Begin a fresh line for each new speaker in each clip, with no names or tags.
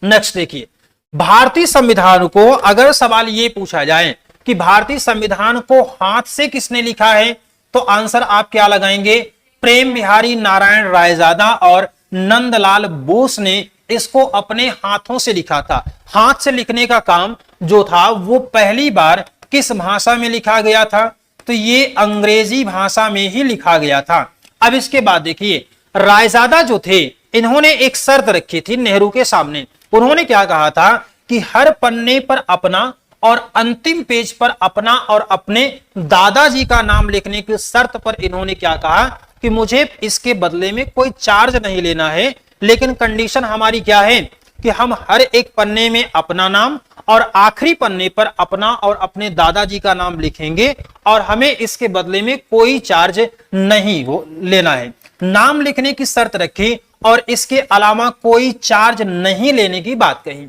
Next देखिए, भारतीय संविधान को अगर सवाल ये पूछा जाए कि भारतीय संविधान को हाथ से किसने लिखा है, तो आंसर आप क्या लगाएंगे, प्रेम बिहारी नारायण रायजादा और नंदलाल बोस ने इसको अपने हाथों से लिखा था। हाथ से लिखने का काम जो था वो पहली बार किस भाषा में लिखा गया था, तो ये अंग्रेजी भाषा में ही लिखा गया था। अब इसके बाद देखिए, रायजादा जो थे इन्होंने एक शर्त रखी थी नेहरू के सामने। उन्होंने क्या कहा था कि हर पन्ने पर अपना और अंतिम पेज पर अपना और अपने दादाजी का नाम लिखने की शर्त पर इन्होंने क्या कहा कि मुझे इसके बदले में कोई चार्ज नहीं लेना है, लेकिन कंडीशन हमारी क्या है कि हम हर एक पन्ने में अपना नाम और आखिरी पन्ने पर अपना और अपने दादाजी का नाम लिखेंगे और हमें इसके बदले में कोई चार्ज नहीं लेना है। नाम लिखने की शर्त रखी और इसके अलावा कोई चार्ज नहीं लेने की बात कही।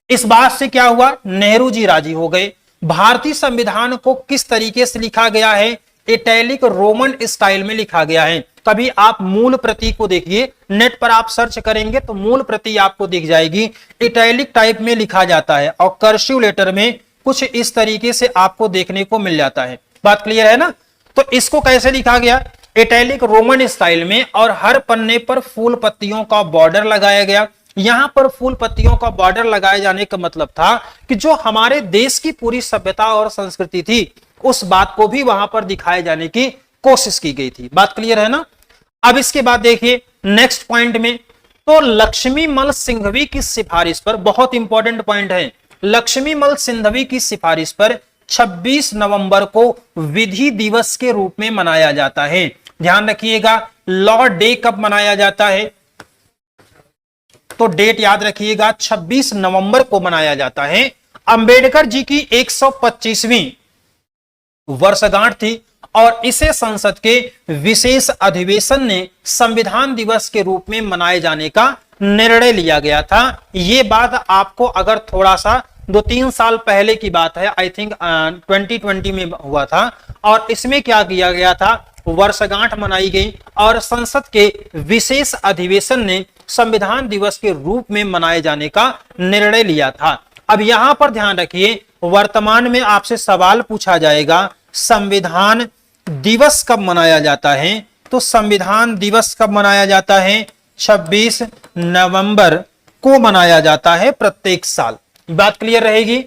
इस बात से क्या हुआ, नेहरू जी राजी हो गए। भारतीय संविधान को किस तरीके से लिखा गया है, इटैलिक रोमन स्टाइल में लिखा गया है। कभी आप मूल प्रति को देखिए, नेट पर आप सर्च करेंगे तो मूल प्रति आपको दिख जाएगी, इटैलिक टाइप में लिखा जाता है और कर्सिव लेटर में कुछ इस तरीके से आपको देखने को मिल जाता है। बात क्लियर है ना। तो इसको कैसे लिखा गया, इटैलिक रोमन स्टाइल में, और हर पन्ने पर फूल पत्तियों का बॉर्डर लगाया गया। यहां पर फूल पत्तियों का बॉर्डर लगाए जाने का मतलब था कि जो हमारे देश की पूरी सभ्यता और संस्कृति थी उस बात को भी वहां पर दिखाए जाने की कोशिश की गई थी। बात क्लियर है ना। अब इसके बाद देखिए नेक्स्ट पॉइंट में, तो लक्ष्मीमल सिंघवी की सिफारिश पर, बहुत इंपॉर्टेंट पॉइंट है, लक्ष्मीमल सिंघवी की सिफारिश पर 26 नवंबर को विधि दिवस के रूप में मनाया जाता है। ध्यान रखिएगा, लॉ डे कब मनाया जाता है, तो डेट याद रखिएगा 26 नवंबर को मनाया जाता है। अंबेडकर जी की 125वीं वर्षगांठ थी और इसे संसद के विशेष अधिवेशन ने संविधान दिवस के रूप में मनाए जाने का निर्णय लिया गया था। यह बात आपको अगर थोड़ा सा 2-3 साल पहले की बात है, आई थिंक 2020 में हुआ था, और इसमें क्या किया गया था, वर्षगांठ मनाई गई और संसद के विशेष अधिवेशन ने संविधान दिवस के रूप में मनाए जाने का निर्णय लिया था। अब यहां पर ध्यान रखिए, वर्तमान में आपसे सवाल पूछा जाएगा संविधान दिवस कब मनाया जाता है, तो संविधान दिवस कब मनाया जाता है, 26 नवंबर को मनाया जाता है प्रत्येक साल। बात क्लियर रहेगी।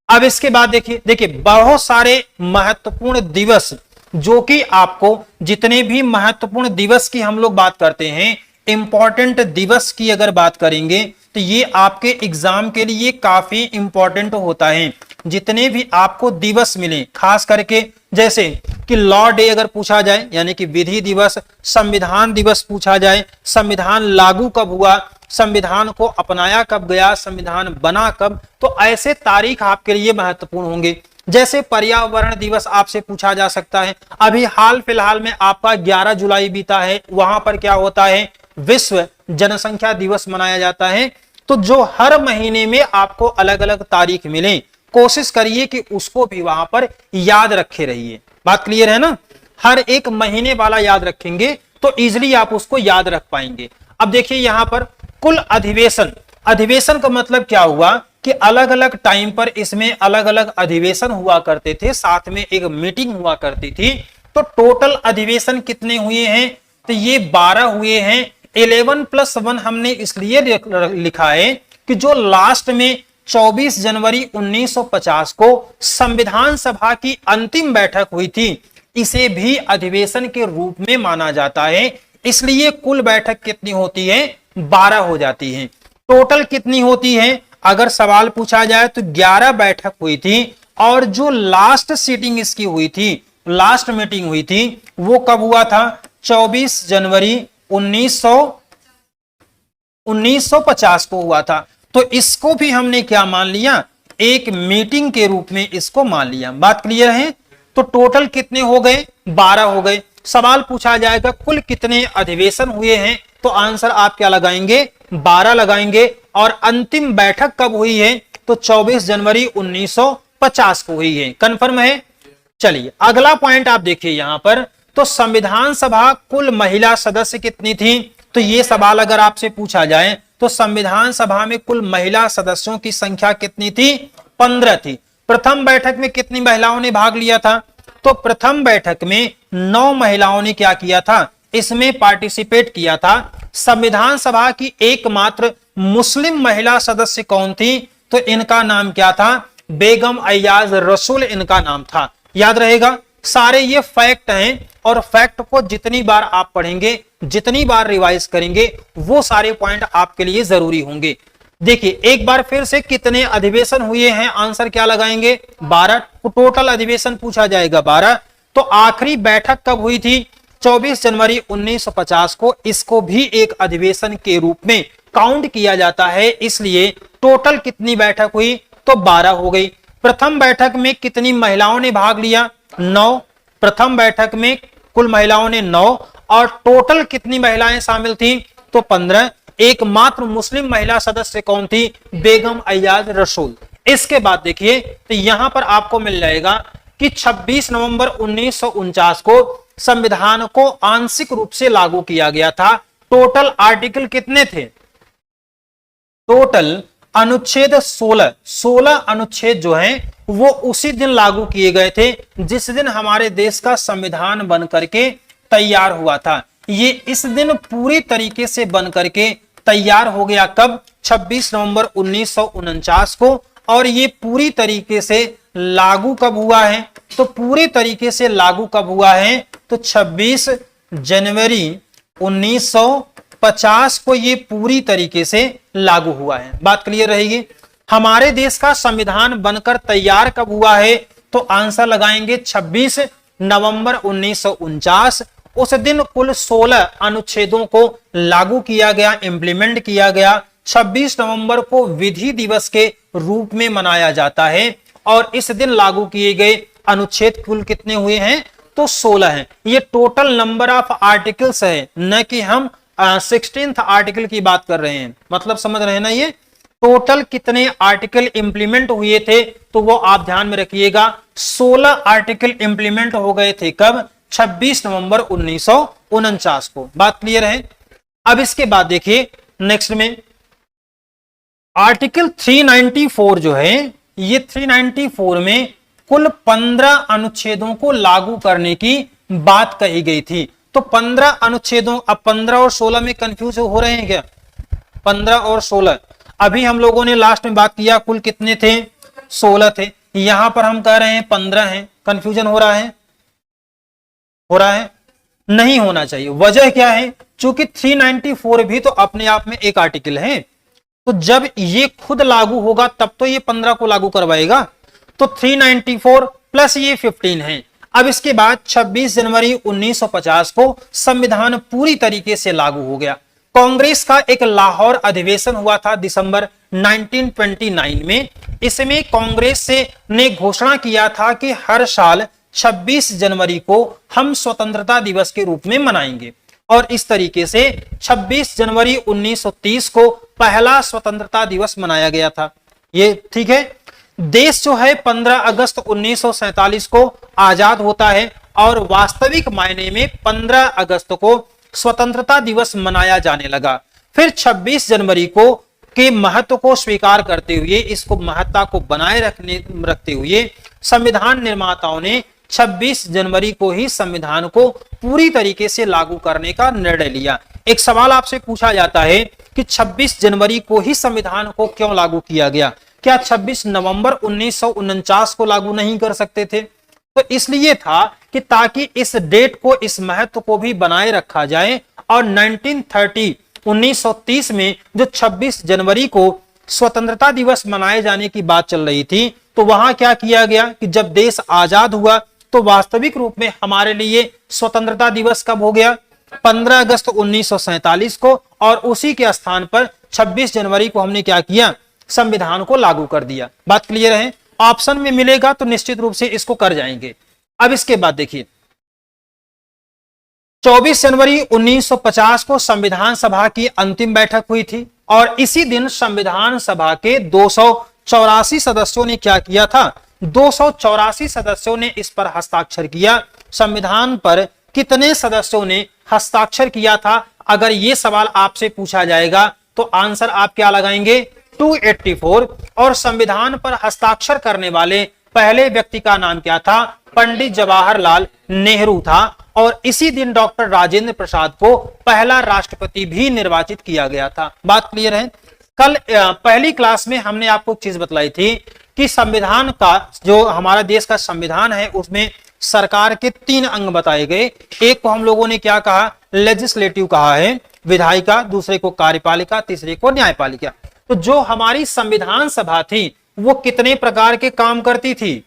अब इसके बाद देखिए बहुत सारे महत्वपूर्ण दिवस, जो कि आपको जितने भी महत्वपूर्ण दिवस की हम लोग बात करते हैं, इंपॉर्टेंट दिवस की अगर बात करेंगे तो ये आपके एग्जाम के लिए काफी इंपॉर्टेंट होता है। जितने भी आपको दिवस मिले, खास करके जैसे कि लॉ डे अगर पूछा जाए यानी कि विधि दिवस, संविधान दिवस पूछा जाए, संविधान लागू कब हुआ, संविधान को अपनाया कब गया, संविधान बना कब, तो ऐसे तारीख आपके लिए महत्वपूर्ण होंगे। जैसे पर्यावरण दिवस आपसे पूछा जा सकता है। अभी हाल फिलहाल में आपका 11 जुलाई बीता है, वहां पर क्या होता है, विश्व जनसंख्या दिवस मनाया जाता है। तो जो हर महीने में आपको अलग अलग तारीख मिले, कोशिश करिए कि उसको भी वहां पर याद रखे रहिए। बात क्लियर है ना। हर एक महीने वाला याद रखेंगे तो इजीली आप उसको याद रख पाएंगे। अब देखिए यहां पर कुल अधिवेशन, अधिवेशन का मतलब क्या हुआ कि अलग अलग टाइम पर इसमें अलग अलग अधिवेशन हुआ करते थे, साथ में एक मीटिंग हुआ करती थी। तो टोटल अधिवेशन कितने हुए हैं, तो ये 12 हुए हैं। 11+1 हमने इसलिए लिखा है कि जो लास्ट में 24 जनवरी 1950 को संविधान सभा की अंतिम बैठक हुई थी, इसे भी अधिवेशन के रूप में माना जाता है। इसलिए कुल बैठक कितनी होती है, 12 हो जाती है। टोटल कितनी होती है, अगर सवाल पूछा जाए तो 11 बैठक हुई थी। और जो लास्ट सीटिंग इसकी हुई थी, लास्ट मीटिंग हुई थी, वो कब हुआ था, 24 जनवरी 1950 को हुआ था। तो इसको भी हमने क्या मान लिया, एक मीटिंग के रूप में इसको मान लिया। बात क्लियर है। तो टोटल कितने हो गए, 12 हो गए। सवाल पूछा जाएगा कुल कितने अधिवेशन हुए हैं, तो आंसर आप क्या लगाएंगे, 12 लगाएंगे। और अंतिम बैठक कब हुई है, तो 24 जनवरी 1950 को हुई है। कंफर्म है। चलिए अगला पॉइंट आप देखिए यहां पर, तो संविधान सभा कुल महिला सदस्य कितनी थी, तो ये सवाल अगर आपसे पूछा जाए तो संविधान सभा में कुल महिला सदस्यों की संख्या कितनी थी? 15 थी। प्रथम बैठक में कितनी महिलाओं ने भाग लिया था? तो प्रथम बैठक में 9 महिलाओं ने क्या किया था? इसमें पार्टिसिपेट किया था। संविधान सभा की एकमात्र मुस्लिम महिला सदस्य कौन थी? तो इनका नाम क्या था? बेगम अय्याज रसूल इनका नाम था। याद रहेगा, सारे ये फैक्ट हैं और फैक्ट को जितनी बार आप पढ़ेंगे, जितनी बार रिवाइज करेंगे, वो सारे पॉइंट आपके लिए जरूरी होंगे। देखिए एक बार फिर से, कितने अधिवेशन हुए हैं? आंसर क्या लगाएंगे? 12। टोटल अधिवेशन पूछा जाएगा 12। तो आखिरी बैठक कब हुई थी? 24 जनवरी 1950 को। इसको भी एक अधिवेशन के रूप में काउंट किया जाता है, इसलिए टोटल कितनी बैठक हुई? तो 12 हो गई। प्रथम बैठक में कितनी महिलाओं ने भाग लिया? 9। प्रथम बैठक में कुल महिलाओं ने 9 और टोटल कितनी महिलाएं शामिल थी? तो 15। एकमात्र मुस्लिम महिला सदस्य कौन थी? बेगम अय्याज रसूल। इसके बाद देखिए, तो यहां पर आपको मिल जाएगा कि 26 नवंबर 1949 को संविधान को आंशिक रूप से लागू किया गया था। टोटल आर्टिकल कितने थे? टोटल अनुच्छेद 16 अनुच्छेद जो हैं वो उसी दिन लागू किए गए थे जिस दिन हमारे देश का संविधान बन करके तैयार हुआ था। ये इस दिन पूरी तरीके से बन करके तैयार हो गया। कब? 26 नवंबर 1949 को। और ये पूरी तरीके से लागू कब हुआ है? तो पूरी तरीके से लागू कब हुआ है? तो 26 जनवरी 1950 को ये पूरी तरीके से लागू हुआ है। बात क्लियर रहेगी। हमारे देश का संविधान बनकर तैयार कब हुआ है? तो आंसर लगाएंगे 26 नवंबर 1949। उस दिन कुल 16 अनुच्छेदों को लागू किया गया, इंप्लीमेंट किया गया। 26 नवंबर को विधि दिवस के रूप में मनाया जाता है और इस दिन लागू किए गए अनुच्छेद कुल कितने हुए हैं? तो 16 हैं। ये टोटल नंबर ऑफ आर्टिकल्स है, न कि हम 16th आर्टिकल की बात कर रहे हैं। मतलब समझ रहे हैं ना? ये टोटल कितने आर्टिकल इंप्लीमेंट हुए थे तो वो आप ध्यान में रखिएगा। 16 आर्टिकल इंप्लीमेंट हो गए थे। कब? 26 नवंबर 1949 को। बात क्लियर है। अब इसके बाद देखिए नेक्स्ट में आर्टिकल 394 जो है, ये 394 में कुल 15 अनुच्छेदों को लागू करने की बात कही गई थी। तो 15 अनुच्छेदों, अब 15 और 16 में कंफ्यूज हो रहे हैं क्या? 15 और 16 अभी हम लोगों ने लास्ट में बात किया, कुल कितने थे? 16 थे। यहां पर हम कह रहे हैं 15 हैं। कंफ्यूजन हो रहा है? हो रहा है? नहीं होना चाहिए। वजह क्या है? चूंकि 394 भी तो अपने आप में एक आर्टिकल है, तो जब ये खुद लागू होगा तब तो ये 15 को लागू करवाएगा। तो 394 प्लस ये 15 है। अब इसके बाद 26 जनवरी 1950 को संविधान पूरी तरीके से लागू हो गया। कांग्रेस का एक लाहौर अधिवेशन हुआ था दिसंबर 1929 में। इसमें कांग्रेस ने घोषणा किया था कि हर साल 26 जनवरी को हम स्वतंत्रता दिवस के रूप में मनाएंगे और इस तरीके से 26 जनवरी 1930 को पहला स्वतंत्रता दिवस मनाया गया था। ये ठीक है। देश जो है 15 अगस्त 1947 को आजाद होता है और वास्तविक मायने में 15 अगस्त को स्वतंत्रता दिवस मनाया जाने लगा। फिर 26 जनवरी को के महत्व को स्वीकार करते हुए, इसको महत्ता को बनाए रखते हुए संविधान निर्माताओं ने 26 जनवरी को ही संविधान को पूरी तरीके से लागू करने का निर्णय लिया। एक सवाल आपसे पूछा जाता है कि 26 जनवरी को ही संविधान को क्यों लागू किया गया? क्या 26 नवंबर 1949 को लागू नहीं कर सकते थे? तो इसलिए था कि ताकि इस डेट को, इस महत्व को भी बनाए रखा जाए। और 1930 में जो 26 जनवरी को स्वतंत्रता दिवस मनाए जाने की बात चल रही थी, तो वहां क्या किया गया कि जब देश आजाद हुआ तो वास्तविक रूप में हमारे लिए स्वतंत्रता दिवस कब हो गया? 15 अगस्त 1947 को। और उसी के स्थान पर 26 जनवरी को हमने क्या किया? संविधान को लागू कर दिया। बात क्लियर है? ऑप्शन में मिलेगा तो निश्चित रूप से इसको कर जाएंगे। अब इसके बाद देखिए 24 जनवरी 1950 को संविधान सभा की अंतिम बैठक हुई थी और इसी दिन संविधान सभा के 284 सदस्यों ने क्या किया था? 284 सदस्यों ने इस पर हस्ताक्षर किया। संविधान पर कितने सदस्यों ने हस्ताक्षर किया था? अगर यह सवाल आपसे पूछा जाएगा तो आंसर आप क्या लगाएंगे 284। और संविधान पर हस्ताक्षर करने वाले पहले व्यक्ति का नाम क्या था, पंडित जवाहरलाल नेहरू था। और इसी दिन डॉक्टर राजेंद्र प्रसाद को पहला राष्ट्रपति भी निर्वाचित किया गया था। बात क्लियर है। कल पहली क्लास में हमने आपको चीज बतलाई थी कि संविधान का जो हमारा देश का संविधान है उसमें सरकार के 3 अंग बताए गए। एक को हम लोगों ने क्या कहा, लेजिस्लेटिव कहा है, विधायिका, दूसरे को कार्यपालिका, तीसरे को न्यायपालिका। तो जो हमारी संविधान सभा थी वो कितने प्रकार के काम करती थी,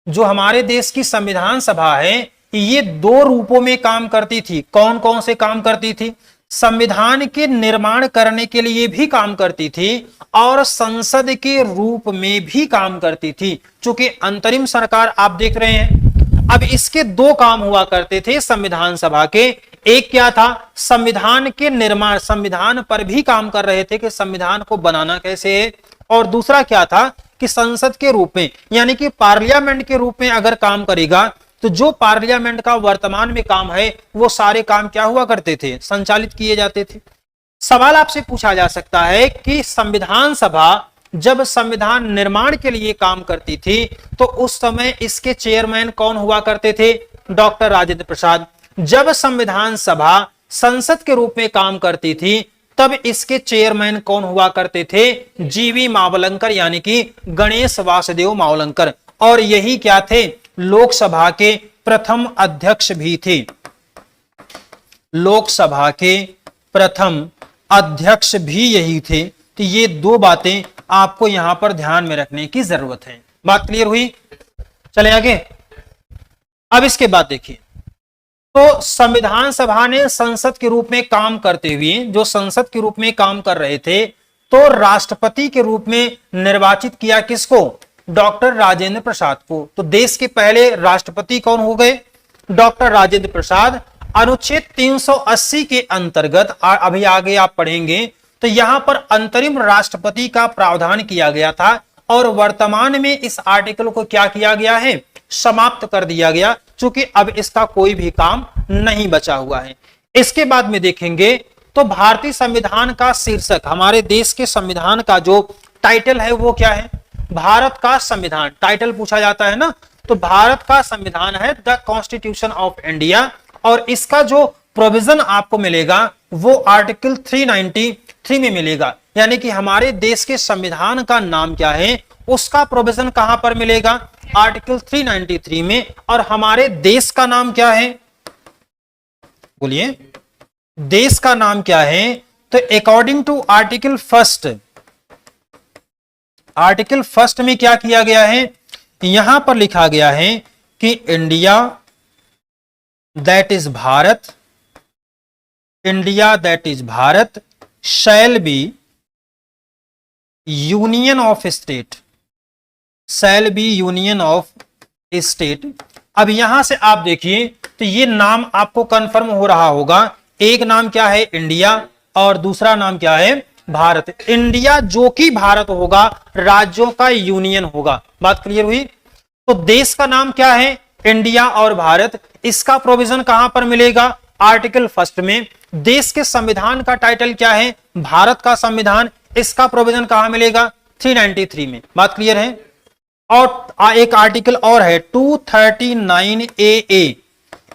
जो हमारे देश की संविधान सभा है ये 2 रूपों में काम करती थी। कौन कौन से काम करती थी, संविधान के निर्माण करने के लिए भी काम करती थी और संसद के रूप में भी काम करती थी। चूंकि अंतरिम सरकार आप देख रहे हैं, अब इसके 2 काम हुआ करते थे संविधान सभा के। एक क्या था, संविधान के निर्माण, संविधान पर भी काम कर रहे थे कि संविधान को बनाना कैसे है। और दूसरा क्या था कि संसद के रूप में यानी कि पार्लियामेंट के रूप में अगर काम करेगा तो जो पार्लियामेंट का वर्तमान में काम है वो सारे काम क्या हुआ करते थे, संचालित किए जाते थे। सवाल आपसे पूछा जा सकता है कि संविधान सभा जब संविधान निर्माण के लिए काम करती थी तो उस समय इसके चेयरमैन कौन हुआ करते थे, डॉक्टर राजेंद्र प्रसाद। जब संविधान सभा संसद के रूप में काम करती थी तब इसके चेयरमैन कौन हुआ करते थे, जीवी मावलंकर यानी कि गणेश वासुदेव मावलंकर। और यही क्या थे, लोकसभा के प्रथम अध्यक्ष भी थे। लोकसभा के प्रथम अध्यक्ष भी यही थे। तो ये 2 बातें आपको यहां पर ध्यान में रखने की जरूरत है। बात क्लियर हुई, चले आगे। अब इसके बाद देखिए, तो संविधान सभा ने संसद के रूप में काम करते हुए, जो संसद के रूप में काम कर रहे थे, तो राष्ट्रपति के रूप में निर्वाचित किया किसको, डॉक्टर राजेंद्र प्रसाद को। तो देश के पहले राष्ट्रपति कौन हो गए, डॉक्टर राजेंद्र प्रसाद। अनुच्छेद 380 के अंतर्गत अभी आगे आप पढ़ेंगे तो यहां पर अंतरिम राष्ट्रपति का प्रावधान किया गया था और वर्तमान में इस आर्टिकल को क्या किया गया है, समाप्त कर दिया गया, चूंकि अब इसका कोई भी काम नहीं बचा हुआ है। इसके बाद में देखेंगे तो भारतीय संविधान का शीर्षक, हमारे देश के संविधान का जो टाइटल है वो क्या है, भारत का संविधान। टाइटल पूछा जाता है ना, तो भारत का संविधान है द कॉन्स्टिट्यूशन ऑफ इंडिया। और इसका जो प्रोविजन आपको मिलेगा वो आर्टिकल 393 में मिलेगा। यानी कि हमारे देश के संविधान का नाम क्या है, उसका प्रोविजन कहां पर मिलेगा, आर्टिकल 393 में। और हमारे देश का नाम क्या है, बोलिए, देश का नाम क्या है, तो according to article first, article first में क्या किया गया है, यहां पर लिखा गया है कि India that is Bharat, India that is Bharat shall be union of state, shall be union of state. अब यहां से आप देखिए तो ये नाम आपको कंफर्म हो रहा होगा, एक नाम क्या है इंडिया और दूसरा नाम क्या है भारत। इंडिया जो कि भारत होगा, राज्यों का यूनियन होगा। बात क्लियर हुई। तो देश का नाम क्या है, इंडिया और भारत। इसका प्रोविजन कहां पर मिलेगा, आर्टिकल फर्स्ट में। देश के संविधान का टाइटल क्या है, भारत का संविधान। इसका प्रोविजन कहां मिलेगा, 393 में। बात क्लियर है। और एक आर्टिकल और है 239AA,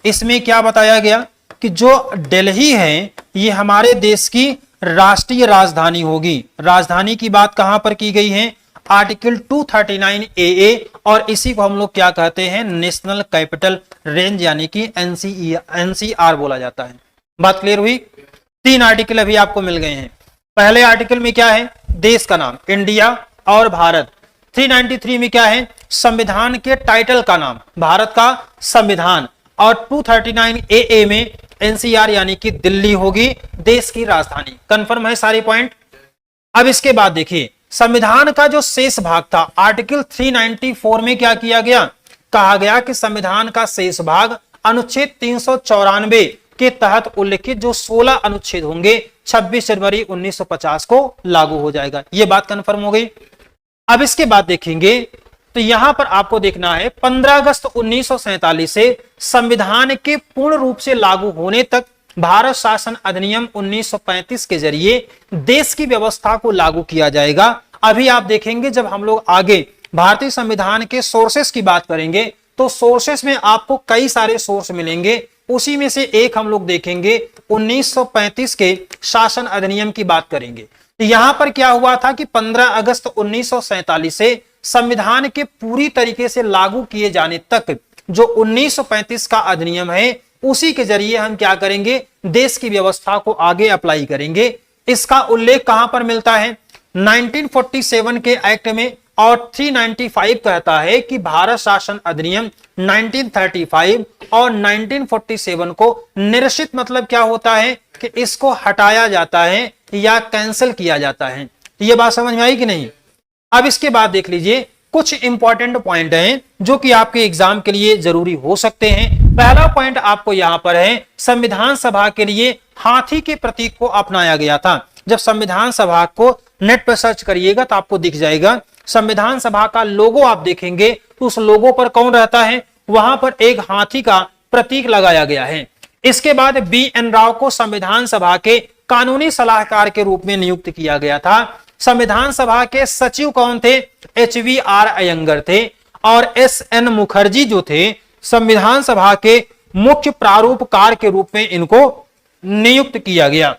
इसमें क्या बताया गया कि जो दिल्ली है ये हमारे देश की राष्ट्रीय राजधानी होगी। राजधानी की बात कहां पर की गई है, आर्टिकल 239AA। और इसी को हम लोग क्या कहते हैं, नेशनल कैपिटल रेंज यानी कि NCR बोला जाता है। बात क्लियर हुई। 3 आर्टिकल अभी आपको मिल गए हैं। पहले आर्टिकल में क्या है, देश का नाम इंडिया और भारत। 393 में क्या है, संविधान के टाइटल का नाम भारत का संविधान। और 239AA में NCR यानी कि दिल्ली होगी, देश की राजधानी। कंफर्म है सारे पॉइंट। अब इसके बाद देखिए संविधान का जो शेष भाग था, आर्टिकल 394 में क्या किया गया, कहा गया कि संविधान का शेष भाग अनुच्छेद 394 के तहत उल्लिखित जो 16 अनुच्छेद होंगे 26 जनवरी 1950 को लागू हो जाएगा। यह बात कंफर्म हो गई। अब इसके बाद देखेंगे तो यहां पर आपको देखना है 15 अगस्त 1947 से संविधान के पूर्ण रूप से लागू होने तक भारत शासन अधिनियम 1935 के जरिए देश की व्यवस्था को लागू किया जाएगा। अभी आप देखेंगे जब हम लोग आगे भारतीय संविधान के सोर्सेस की बात करेंगे तो सोर्सेस में आपको कई सारे सोर्स मिलेंगे, उसी में से एक हम लोग देखेंगे 1935 के शासन अधिनियम की बात करेंगे। तो यहां पर क्या हुआ था कि 15 अगस्त 1947 से संविधान के पूरी तरीके से लागू किए जाने तक जो 1935 का अधिनियम है उसी के जरिए हम क्या करेंगे, देश की व्यवस्था को आगे अप्लाई करेंगे। इसका उल्लेख कहां पर मिलता है, 1947 के एक्ट में, और 395 कहता है कि भारत शासन अधिनियम 1935 और 1947 को निरसित, मतलब क्या होता है कि इसको हटाया जाता है या कैंसिल किया जाता है। ये बात समझ में आई कि नहीं। अब इसके बाद देख लीजिए कुछ इंपॉर्टेंट पॉइंट हैं जो कि आपके एग्जाम के लिए जरूरी हो सकते हैं। पहला पॉइंट आपको यहां पर है, संविधान सभा के लिए हाथी के प्रतीक को अपनाया गया था। जब संविधान सभा को नेट पर सर्च करिएगा तो आपको दिख जाएगा, संविधान सभा का लोगो आप देखेंगे तो उस लोगो पर कौन रहता है, वहां पर एक हाथी का प्रतीक लगाया गया है। इसके बाद BN राव को संविधान सभा के कानूनी सलाहकार के रूप में नियुक्त किया गया था। संविधान सभा के सचिव कौन थे, HVR अयंगर थे, और SN मुखर्जी जो थे संविधान सभा के मुख्य प्रारूपकार के रूप में इनको नियुक्त किया गया।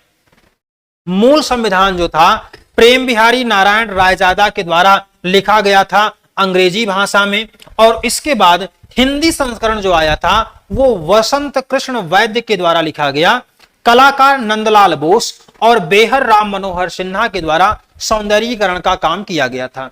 मूल संविधान जो था प्रेम बिहारी नारायण रायजादा के द्वारा लिखा गया था अंग्रेजी भाषा में, और इसके बाद हिंदी संस्करण जो आया था वो वसंत कृष्ण वैद्य के द्वारा लिखा गया। कलाकार नंदलाल बोस और बेहर राम मनोहर सिन्हा के द्वारा सौंदर्यीकरण का काम किया गया था।